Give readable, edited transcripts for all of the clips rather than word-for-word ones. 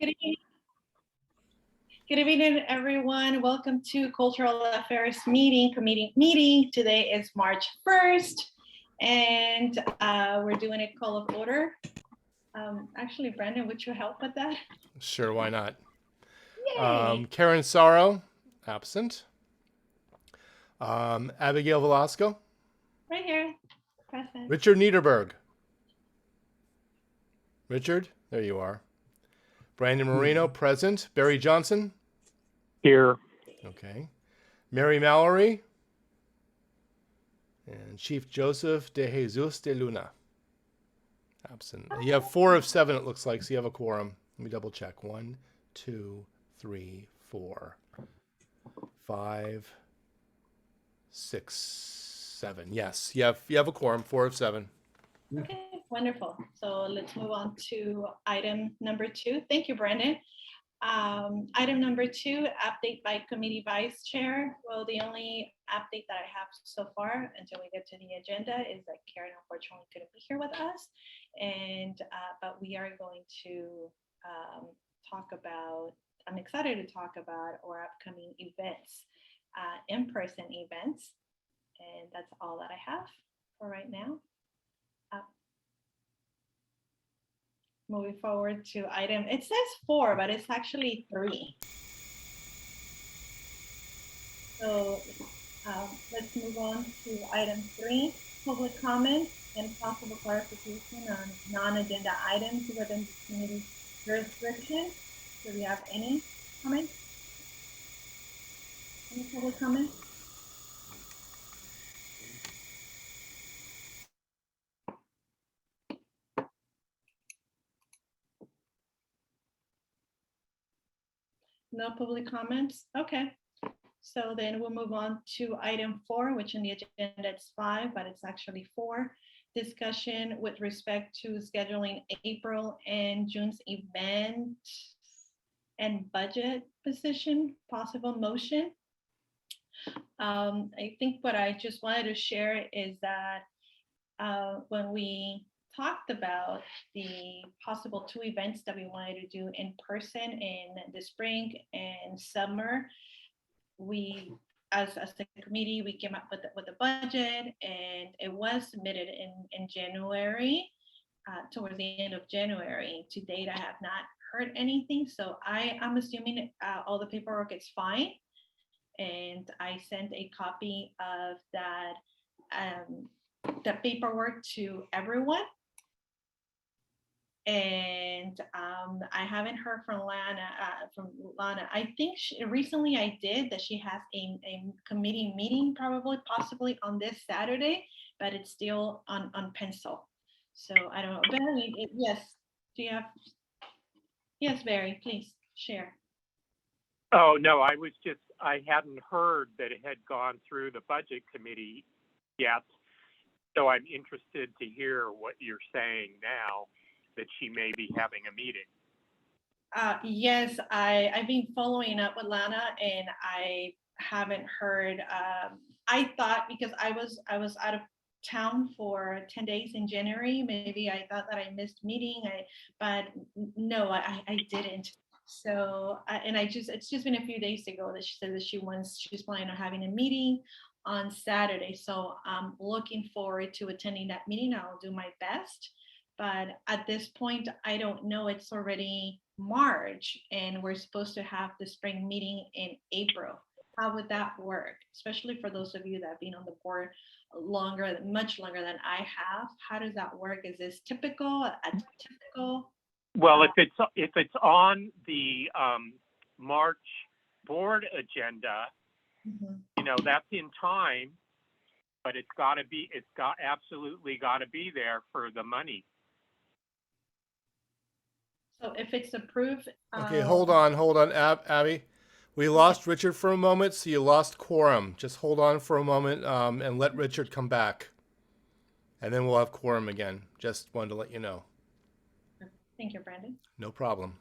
Good evening. Good evening, everyone. Welcome to Cultural Affairs Committee meeting. Today is March 1st, and we're doing a call of order. Actually, Brandon, would you help with that? Sure, why not? Yay! Karen Sorrow, absent. Abigail Velasco. Right here, present. Richard Niederberg. Richard, there you are. Brandon Marino, present. Barry Johnson. Here. Okay. Mary Mallory. And Chief Joseph de Jesus de Luna. Absent. You have 4 of 7, it looks like, so you have a quorum. Let me double check. 1, 2, 3, 4, 5, 6, 7. Yes, you have a quorum. 4 of 7. Okay, wonderful. So let's move on to item number 2. Thank you, Brandon. Item number 2, update by committee vice chair. Well, the only update that I have so far until we get to the agenda is that Karen unfortunately couldn't be here with us, and but we are going to talk about. I'm excited to talk about our upcoming events, in-person events, and that's all that I have for right now. Moving forward to item, it says 4, but it's actually 3. So let's move on to item 3, public comment and possible clarification on non-agenda items within the committee jurisdiction. Do we have any comments? Any public comment? No public comments? Okay. So then we'll move on to item 4, which in the agenda it's 5, but it's actually 4. Discussion with respect to scheduling April and June's event and budget position, possible motion. I think what I just wanted to share is that when we talked about the possible 2 events that we wanted to do in person in the spring and summer, we as the committee, we came up with the budget, and it was submitted in January, towards the end of January. To date, I have not heard anything, so I'm assuming all the paperwork is fine, and I sent a copy of that the paperwork to everyone. And I haven't heard from Lana. I think recently I did that she has a committee meeting, possibly on this Saturday, but it's still on pencil. So I don't know. Barry, yes. Do you have? Yes, Barry, please share. Oh, no, I hadn't heard that it had gone through the budget committee yet. So I'm interested to hear what you're saying now, that she may be having a meeting. Yes, I've been following up with Lana, and I haven't heard. I thought, because I was out of town for 10 days in January, maybe I thought that I missed meeting. But no, I didn't. So it's just been a few days ago that she said that she's planning on having a meeting on Saturday. So I'm looking forward to attending that meeting. I'll do my best. But at this point, I don't know. It's already March, and we're supposed to have the spring meeting in April. How would that work? Especially for those of you that have been on the board much longer than I have. How does that work? Is this typical? Atypical? Well, if it's on the March board agenda, that's in time, but it's absolutely got to be there for the money. So if it's approved. Okay, hold on, Abby. We lost Richard for a moment, so you lost quorum. Just hold on for a moment and let Richard come back. And then we'll have quorum again. Just wanted to let you know. Thank you, Brandon. No problem.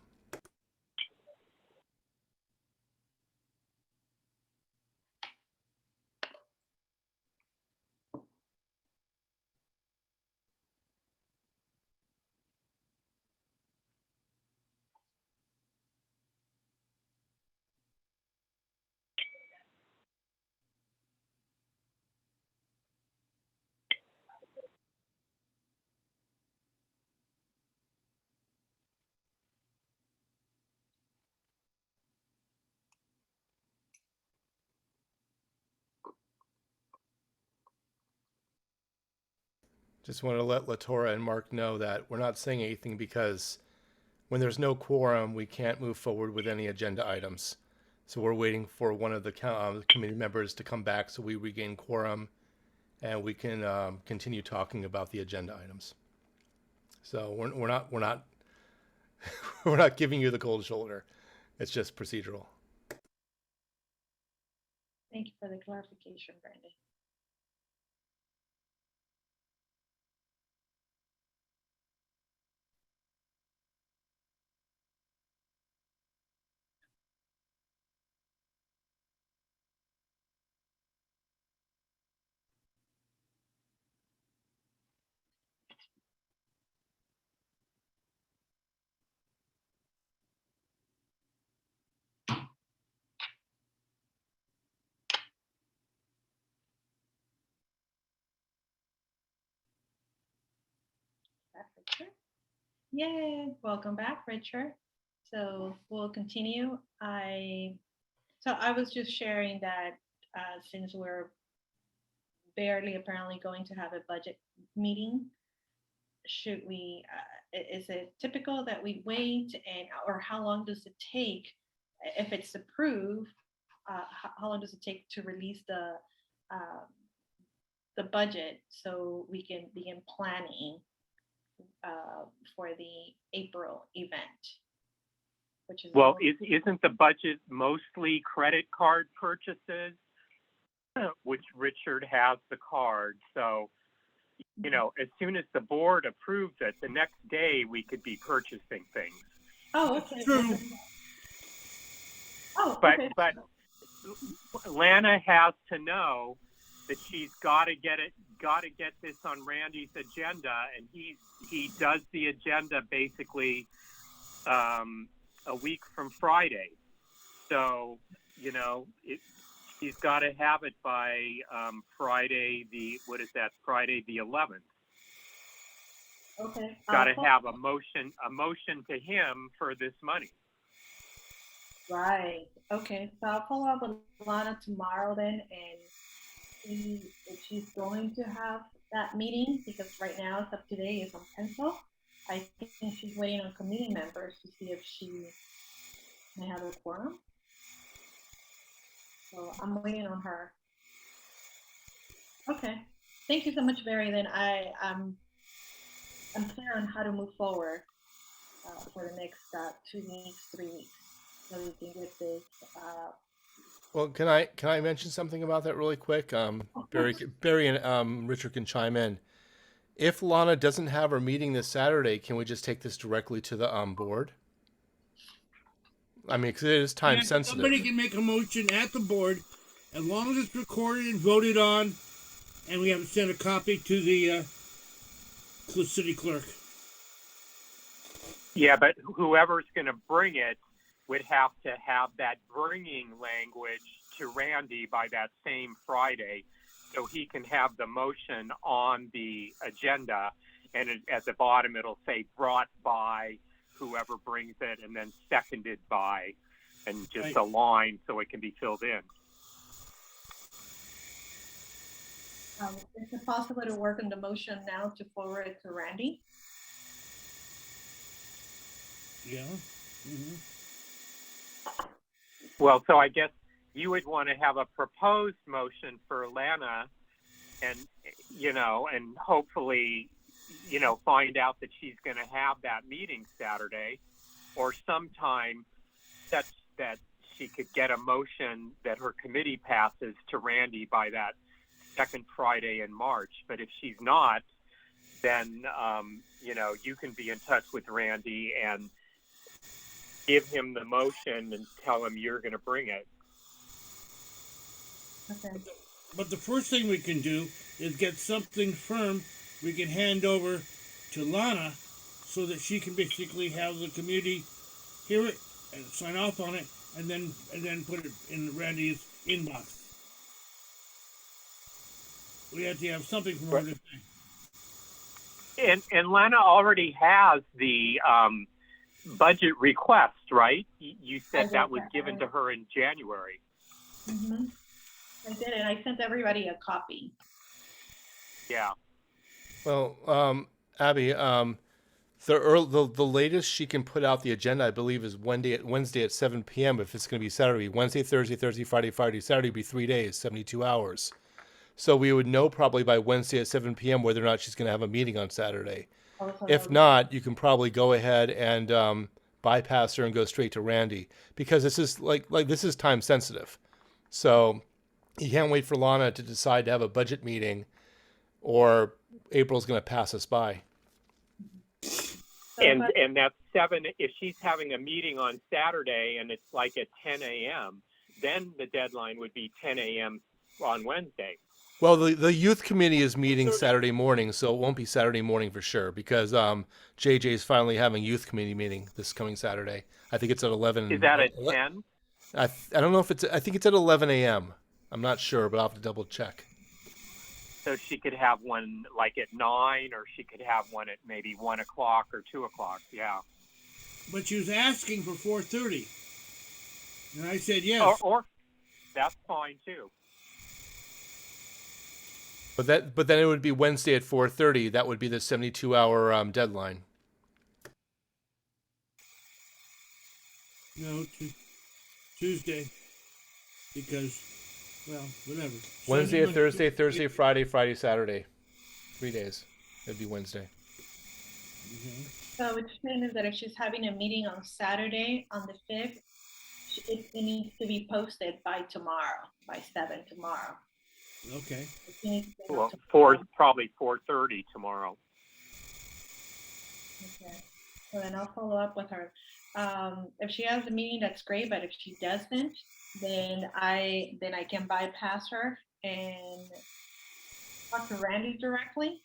Just want to let Latora and Mark know that we're not saying anything because when there's no quorum, we can't move forward with any agenda items. So we're waiting for one of the committee members to come back so we regain quorum and we can continue talking about the agenda items. So we're not we're not giving you the cold shoulder. It's just procedural. Thank you for the clarification, Brandy. Richard. Yay, welcome back, Richard. So we'll continue. I was just sharing that since we're barely apparently going to have a budget meeting, should we, is it typical that we wait or how long does it take if it's approved? How long does it take to release the budget so we can begin planning for the April event, which is well, isn't the budget mostly credit card purchases, which Richard has the card? So, you know, as soon as the board approves it, the next day we could be purchasing things. Oh, okay. True. Oh, But okay. but Lana has to know that she's got to get this on Randy's agenda, and he does the agenda basically a week from Friday. So, you know, he's got to have it by Friday Friday the 11th. Okay. Got to have a motion to him for this money. Right. Okay. So I'll follow up with Lana tomorrow then and see if she's going to have that meeting, because right now it's up today is on pencil. I think she's waiting on committee members to see if she may have a quorum. So I'm waiting on her. Okay. Thank you so much, Barry. Then I'm clear on how to move forward for the next 2 weeks, 3 weeks. So we can get this. Well, can I mention something about that really quick? Barry and Richard can chime in. If Lana doesn't have her meeting this Saturday, can we just take this directly to the board? I mean, because it is time sensitive. Somebody can make a motion at the board, as long as it's recorded and voted on, and we have to send a copy to the city clerk. Yeah, but whoever's going to bring it would have to have that bringing language to Randy by that same Friday, so he can have the motion on the agenda, and at the bottom it'll say brought by whoever brings it, and then seconded by, and just a line so it can be filled in. Is it possible to work on the motion now to forward it to Randy? Yeah. Mm-hmm. Well, so I guess you would want to have a proposed motion for Lana, and, you know, and hopefully, you know, find out that she's going to have that meeting Saturday or sometime such that she could get a motion that her committee passes to Randy by that second Friday in March. But if she's not, then, you know, you can be in touch with Randy and give him the motion and tell him you're going to bring it. Okay. But the first thing we can do is get something firm we can hand over to Lana so that she can basically have the community hear it and sign off on it and then put it in Randy's inbox. We have to have something from her to say. And Lana already has the budget request, right? You said that was given to her in January. Mm-hmm. I did it. I sent everybody a copy. Yeah. Well, Abby, the latest she can put out the agenda, I believe, is Wednesday at 7 p.m. If it's going to be Saturday, Wednesday, Thursday, Friday, Saturday would be 3 days, 72 hours. So we would know probably by Wednesday at 7 p.m. whether or not she's going to have a meeting on Saturday. If not, you can probably go ahead and bypass her and go straight to Randy, because this is like this is time sensitive. So you can't wait for Lana to decide to have a budget meeting, or April's going to pass us by. And that's 7, if she's having a meeting on Saturday and it's like at 10 a.m., then the deadline would be 10 a.m. on Wednesday. Well, the youth committee is meeting Saturday morning, so it won't be Saturday morning for sure, because JJ's finally having youth committee meeting this coming Saturday. I think it's at 11. Is that at 10? I don't know if it's, I think it's at 11 a.m. I'm not sure, but I'll have to double check. So she could have one like at 9, or she could have one at maybe 1 o'clock or 2 o'clock. Yeah. But she was asking for 4:30, and I said yes. Or that's fine too. But then it would be Wednesday at 4:30. That would be the 72-hour deadline. No, Tuesday, because, well, whatever. Wednesday, Sunday, Thursday, Monday, Thursday, Friday, Saturday. 3 days. It'd be Wednesday. Okay. So which means that if she's having a meeting on Saturday, on the 5th, it needs to be posted by tomorrow, by 7 tomorrow. Okay. It needs to be Well, tomorrow. probably 4:30 tomorrow. Okay. So then I'll follow up with her. If she has a meeting, that's great, but if she doesn't, then I can bypass her and talk to Randy directly.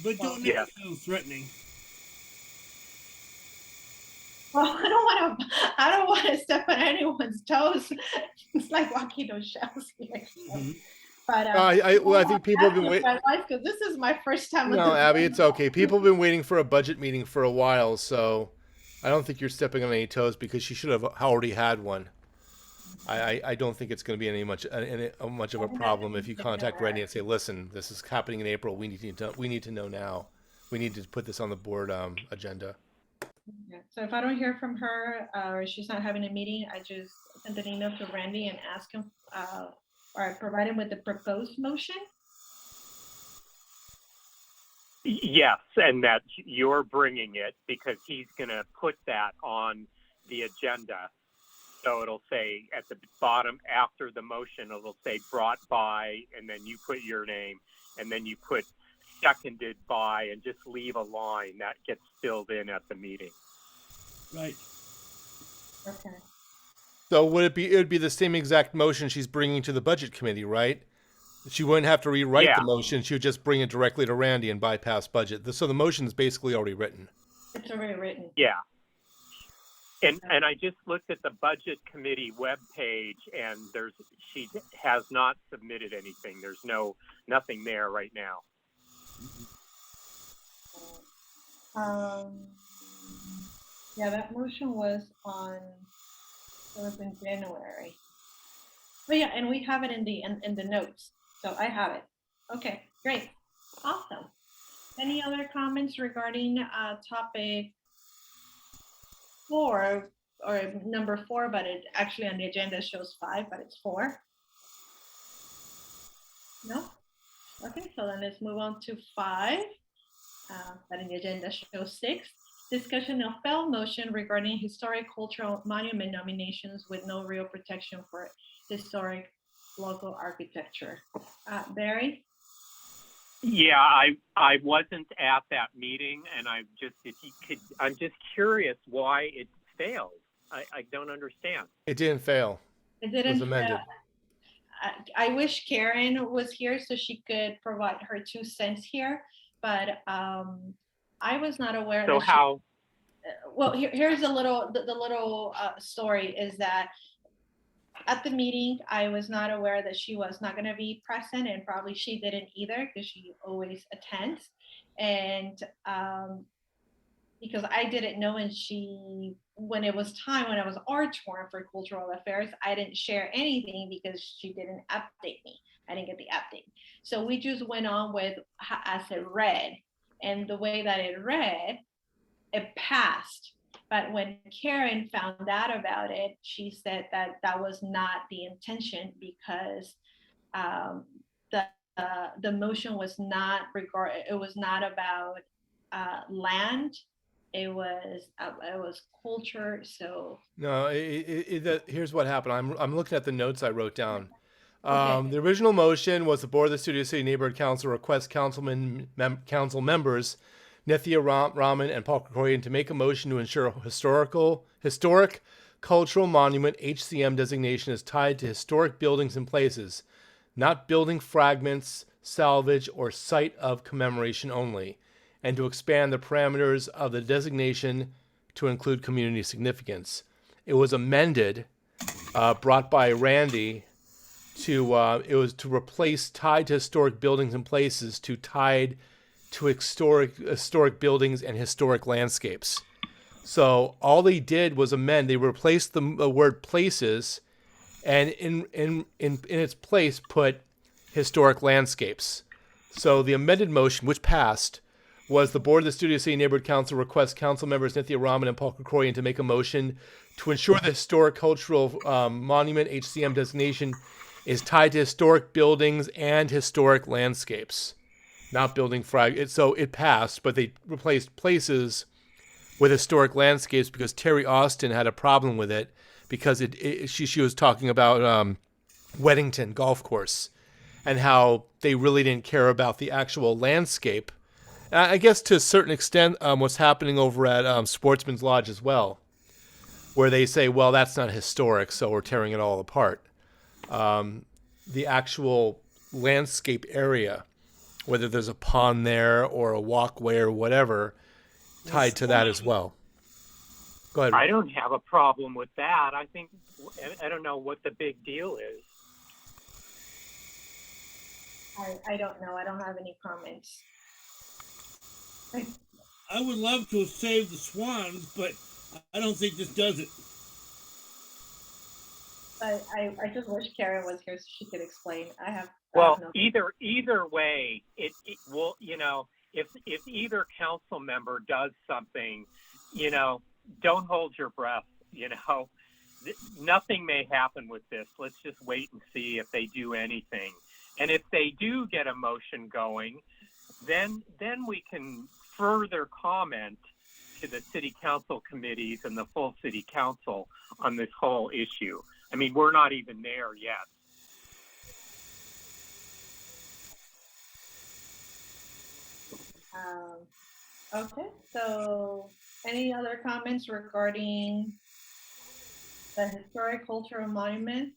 But don't make it sound threatening. Well, I don't want to step on anyone's toes. It's like walking those shells here. Mhm. But I think people have been waiting. because this is my first time. with No, this Abby, thing. it's okay. People have been waiting for a budget meeting for a while, so I don't think you're stepping on any toes, because she should have already had one. I don't think it's going to be much of a problem if you contact Randy and say, "Listen, this is happening in April. We need to know now. We need to put this on the board agenda." Yeah. So if I don't hear from her or she's not having a meeting, I just send an email to Randy and ask him or provide him with the proposed motion. Yes, and that you're bringing it because he's going to put that on the agenda. So it'll say at the bottom after the motion, it'll say brought by, and then you put your name, and then you put seconded by, and just leave a line that gets filled in at the meeting. Right. Okay. So it would be the same exact motion she's bringing to the budget committee, right? She wouldn't have to rewrite Yeah. the motion. She would just bring it directly to Randy and bypass budget. So the motion is basically already written. It's already written. Yeah. And I just looked at the budget committee webpage, and she has not submitted anything. There's nothing there right now. Yeah, that motion was in January. But yeah, and we have it in the notes. So I have it. Okay, great. Awesome. Any other comments regarding topic 4 or number 4, but it actually on the agenda shows 5, but it's 4? No? Okay, so then let's move on to 5. But in the agenda shows 6. Discussion of failed motion regarding historic cultural monument nominations with no real protection for historic local architecture. Barry? Yeah, I wasn't at that meeting, and I'm just curious why it failed. I don't understand. It didn't fail. It didn't. was amended. I wish Karen was here so she could provide her 2 cents here, but I was not aware. So that how? Well, here's the little story is that at the meeting, I was not aware that she was not going to be present, and probably she didn't either because she always attends. And because I didn't know, and when it was time, when I was our tour for cultural affairs, I didn't share anything because she didn't update me. I didn't get the update. So we just went on with as it read, and the way that it read, it passed. But when Karen found out about it, she said that that was not the intention because the the motion was not it was not about land. It was culture. So No, here's what happened. I'm looking at the notes I wrote down. okay. The original motion was the board of the Studio City Neighborhood Council requests council members Nithya Raman and Paul Krikorian to make a motion to ensure historic cultural monument HCM designation is tied to historic buildings and places, not building fragments, salvage, or site of commemoration only, and to expand the parameters of the designation to include community significance. It was amended, brought by Randy, it was to replace tied to historic buildings and places to tied to historic buildings and historic landscapes. So all they did was amend. They replaced the word places, and in its place put historic landscapes. So the amended motion, which passed, was the board of the Studio City Neighborhood Council requests council members Nithya Raman and Paul Krikorian to make a motion to ensure the historic cultural monument HCM designation is tied to historic buildings and historic landscapes, not building So it passed, but they replaced places with historic landscapes because Terry Austin had a problem with it because she was talking about Weddington Golf Course and how they really didn't care about the actual landscape. And I guess to a certain extent, what's happening over at Sportsman's Lodge as well, where they say, well, that's not historic, so we're tearing it all apart. The actual landscape area, whether there's a pond there or a walkway or whatever, tied to that as well. Go ahead. I don't have a problem with that. I don't know what the big deal is. I don't know. I don't have any comments. I would love to have saved the swans, but I don't think this does it. I just wish Karen was here so she could explain. Well, either way, it will, if either council member does something, don't hold your breath, nothing may happen with this. Let's just wait and see if they do anything. And if they do get a motion going, then we can further comment to the city council committees and the full city council on this whole issue. I mean, we're not even there yet. Okay, so any other comments regarding the historic cultural monument?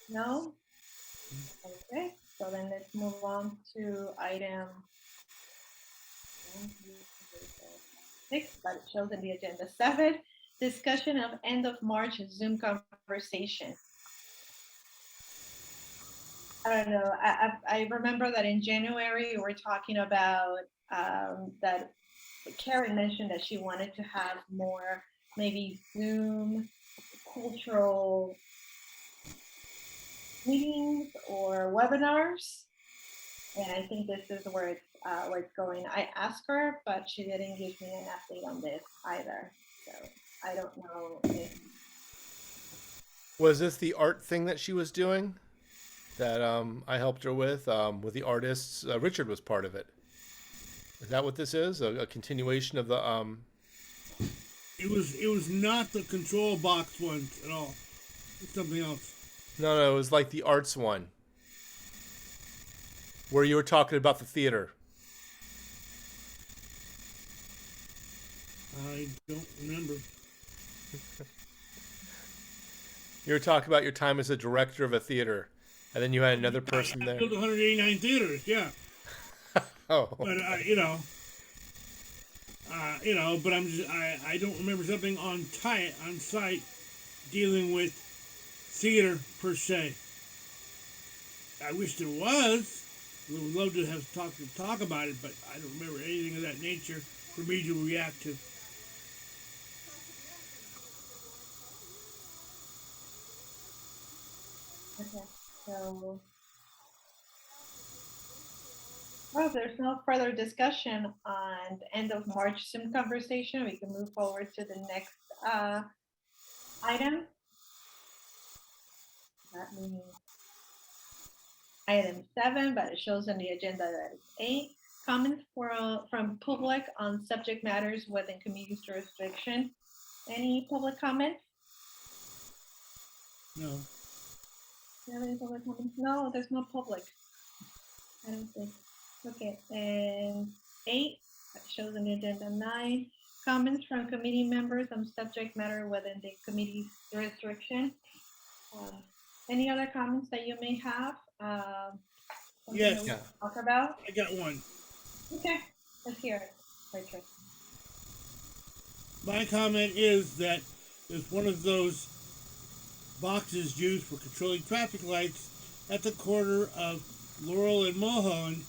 No? Okay, so then let's move on to item 6, but it shows in the agenda 7, discussion of end of March Zoom conversation. I don't know. I remember that in January we were talking about that Karen mentioned that she wanted to have more maybe Zoom cultural meetings or webinars, and I think this is where it's going. I asked her, but she didn't give me an update on this either. So I don't know if... Was this the art thing that she was doing that I helped her with the artists? Richard was part of it. Is that what this is? A continuation of the... It was not the control box one at all. It's something else. No, it was like the arts one, where you were talking about the theater. I don't remember. You were talking about your time as a director of a theater, and then you had another person there. I built 189 theaters, yeah. Oh. But but I don't remember something on site dealing with theater per se. I wish there was. We would love to have talk about it, but I don't remember anything of that nature for me to react to. Okay. So, well, if there's no further discussion on the end of March Zoom conversation, we can move forward to the next item. That means item 7, but it shows on the agenda that it's 8. Comments from public on subject matters within community jurisdiction. Any public comments? No. Do you have any public comments? No, there's no public. I don't think. Okay, and 8, that shows on the agenda. 9, comments from committee members on subject matter within the committee's jurisdiction. Any other comments that you may have? Something Yes. that we Yeah. can talk about? I got one. Okay, let's hear it, Richard. My comment is that there's one of those boxes used for controlling traffic lights at the corner of Laurel and Mulholland,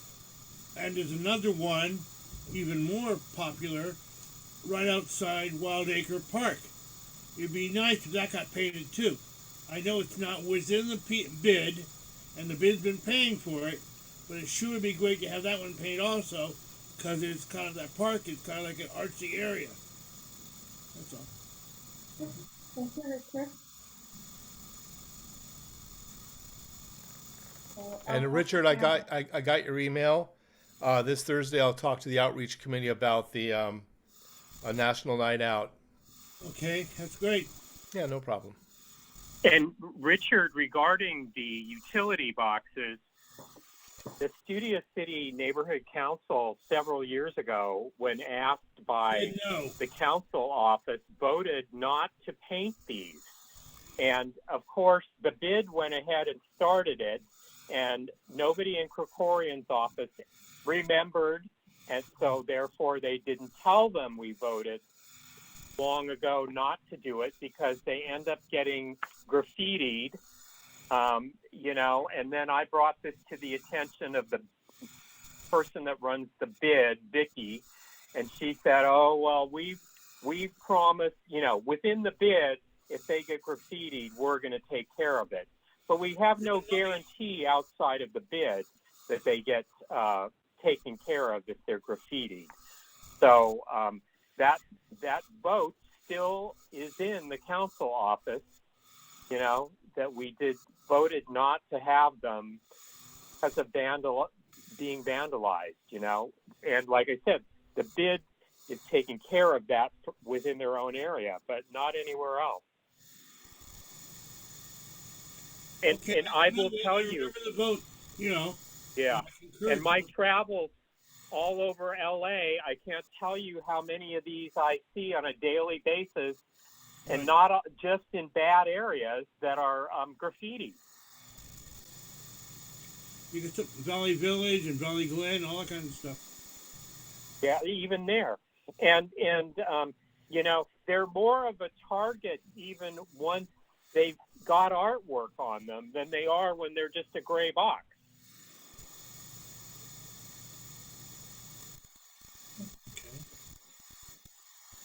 and there's another one, even more popular, right outside Wild Acre Park. It'd be nice if that got painted too. I know it's not within the bid, and the bid's been paying for it, but it sure would be great to have that one painted also, because it's kind of that park is kind of like an artsy area. That's all. Thank you, Richard. So, And Richard, I got your email. This Thursday, I'll talk to the outreach committee about the a national night out. Okay, that's great. Yeah, no problem. And Richard, regarding the utility boxes, the Studio City Neighborhood Council several years ago, when asked by No. the council office, voted not to paint these. And of course, the bid went ahead and started it, and nobody in Krikorian's office remembered, and so therefore they didn't tell them we voted long ago not to do it, because they end up getting graffitied, and then I brought this to the attention of the person that runs the bid, Vicky, and she said, oh, well, we've promised, within the bid, if they get graffitied, we're going to take care of it. But we have no guarantee outside of the bid that they get taken care of if they're graffitied. So that vote still is in the council office, that we voted not to have them because of being vandalized, And like I said, the bid is taking care of that within their own area, but not anywhere else. And, Okay, and I will remember tell you, the vote, yeah, and my travels all over LA, I can't tell you how many of these I see on a daily basis, and not just in bad areas that are graffiti. You can took Valley Village and Valley Glen, all that kind of stuff. Yeah, even there. And they're more of a target even once they've got artwork on them than they are when they're just a gray box. Okay.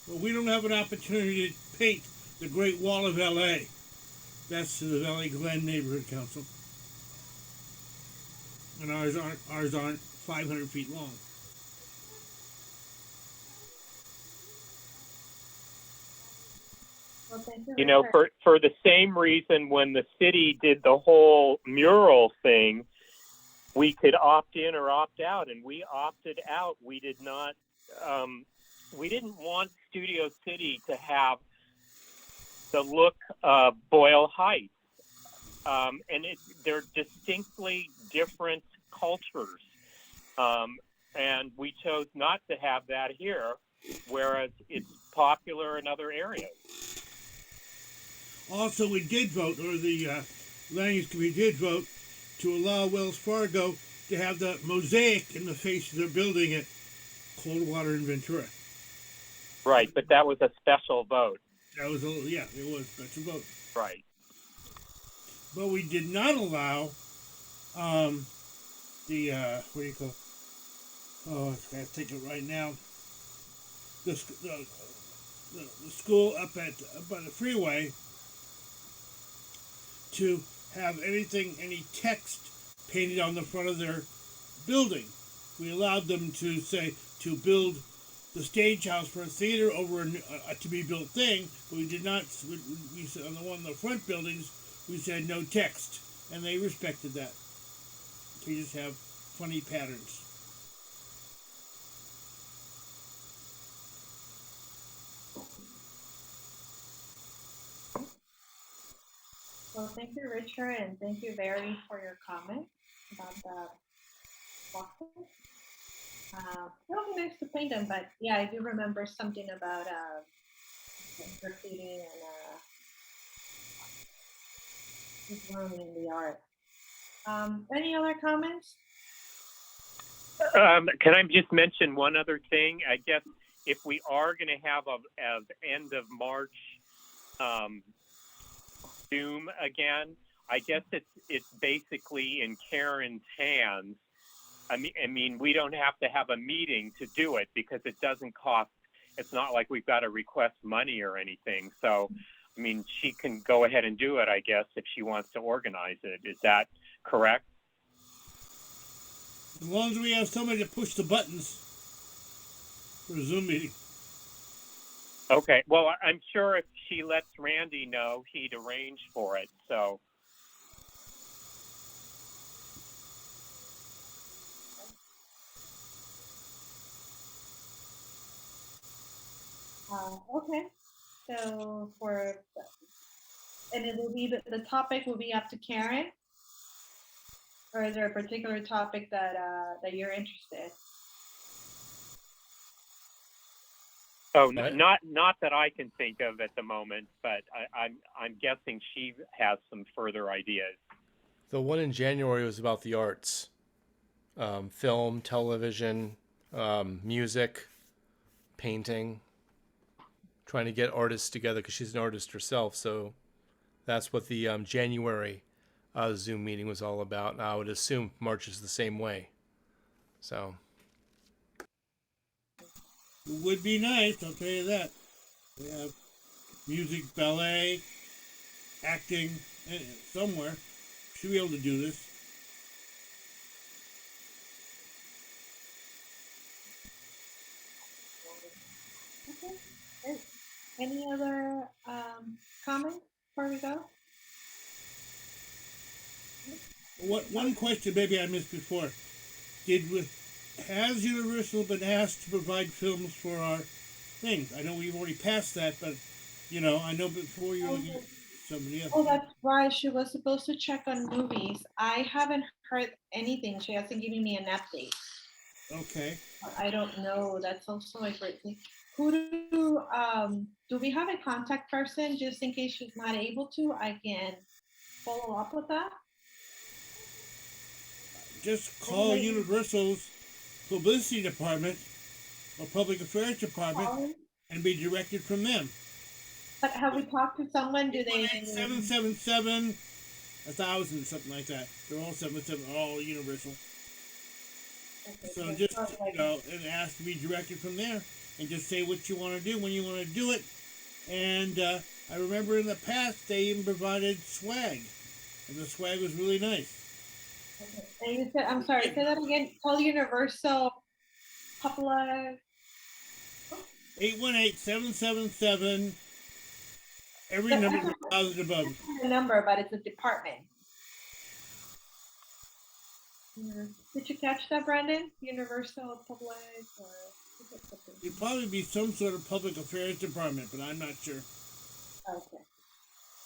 Well, we don't have an opportunity to paint the Great Wall of LA. That's to the Valley Glen Neighborhood Council. And ours aren't 500 feet long. Well, thank you, Richard. For the same reason when the city did the whole mural thing, we could opt in or opt out, and we opted out. We did not. We didn't want Studio City to have the look of Boyle Heights, and they're distinctly different cultures, and we chose not to have that here, whereas it's popular in other areas. Also, we did vote, or the Land Use Committee did vote, to allow Wells Fargo to have the mosaic in the face of their building at Coldwater and Ventura. Right, but that was a special vote. That was it was a special vote. Right. But we did not allow the what do you call? Oh, I gotta think it right now. The school up by the freeway to have any text painted on the front of their building. We allowed them to say to build the stage house for a theater over a to be built thing, but we did not. We said on the one of the front buildings, we said no text, and they respected that. They just have funny patterns. Well, thank you, Richard, and thank you, Barry, for your comment about the boxes. It'll be nice to paint them, but yeah, I do remember something about graffiti and just ruining the art. Any other comments? Can I just mention one other thing? I guess if we are going to have a end of March Zoom again, I guess it's basically in Karen's hands. I mean, we don't have to have a meeting to do it because it doesn't cost. It's not like we've got to request money or anything. So, I mean, she can go ahead and do it, I guess, if she wants to organize it. Is that correct? As long as we have somebody to push the buttons for a Zoom meeting. Okay. Well, I'm sure if she lets Randy know, he'd arrange for it. So. Okay, so and it will be the topic will be up to Karen, or is there a particular topic that that you're interested? Oh, Right. not that I can think of at the moment, but I'm guessing she has some further ideas. The one in January was about the arts, film, television, music, painting. Trying to get artists together because she's an artist herself. So that's what the January Zoom meeting was all about. And I would assume March is the same way. So It would be nice, I'll tell you that. We have music, ballet, acting, somewhere. Should be able to do this. Okay, great. Any other comments before we go? One question maybe I missed before. Has Universal been asked to provide films for our things? I know we've already passed that, but I know before you looking at somebody else. Oh, that's right. She was supposed to check on movies. I haven't heard anything. She hasn't given me an update. Okay. I don't know. That's also a great thing. Who do we have a contact person just in case she's not able to? I can follow up with that. Just call Universal's publicity department or public affairs department and be directed from them. But have we talked to someone? Do they? 777 1,000, something like that. They're all 777, all Universal. Okay, So just and ask to be directed from there, and just say what you want to do when you want to do it. And I remember in the past they even provided swag, and the swag was really nice. Okay. And you said, I'm sorry, say that again. Call Universal Public. 818-777. Every number is 1,000 above. The number, but it's a department. Did you catch that, Brandon? Universal Public or? It'd probably be some sort of public affairs department, but I'm not sure. Okay.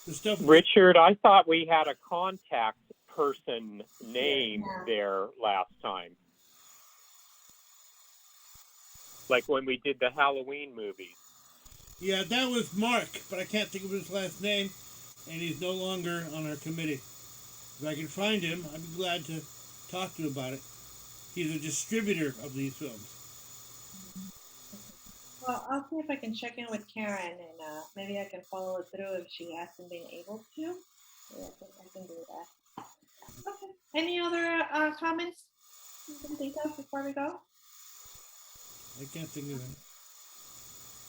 The stuff. Richard, I thought we had a contact person name there last time. Like when we did the Halloween movies. Yeah, that was Mark, but I can't think of his last name, and he's no longer on our committee. If I can find him, I'd be glad to talk to him about it. He's a distributor of these films. Well, I'll see if I can check in with Karen and maybe I can follow it through if she hasn't been able to. Yeah, I can do that. Okay. Any other comments you can think of before we go? I can't think of it.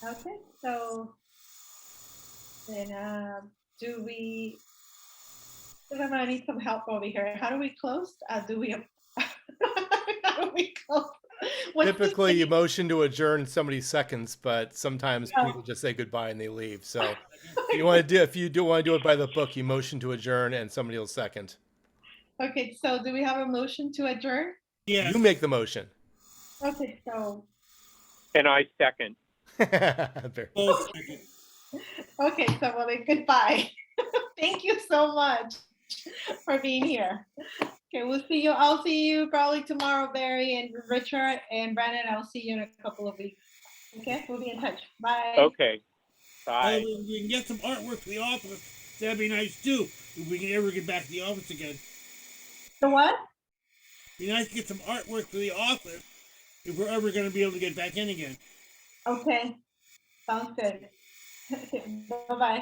Okay, so then do we I need some help over here. How do we close? Do we? How do we close? What's the Typically, you thing? motion to adjourn, somebody seconds, but sometimes Oh. people just say goodbye and they leave. So if you want to do, if you do want to do it by the book, you motion to adjourn and somebody will second. Okay, so do we have a motion to adjourn? Yes. You make the motion. Okay, so And I second. Very- Both second. okay, so well, then, goodbye. Thank you so much for being here. Okay, we'll see you. I'll see you probably tomorrow, Barry and Richard and Brandon. I'll see you in a couple of weeks. Okay, we'll be in touch. Bye. Okay. Bye. If we can get some artwork for the office, that'd be nice too. If we can ever get back to the office again. The what? Be nice to get some artwork for the office if we're ever going to be able to get back in again. Okay, sounds good. Bye-bye.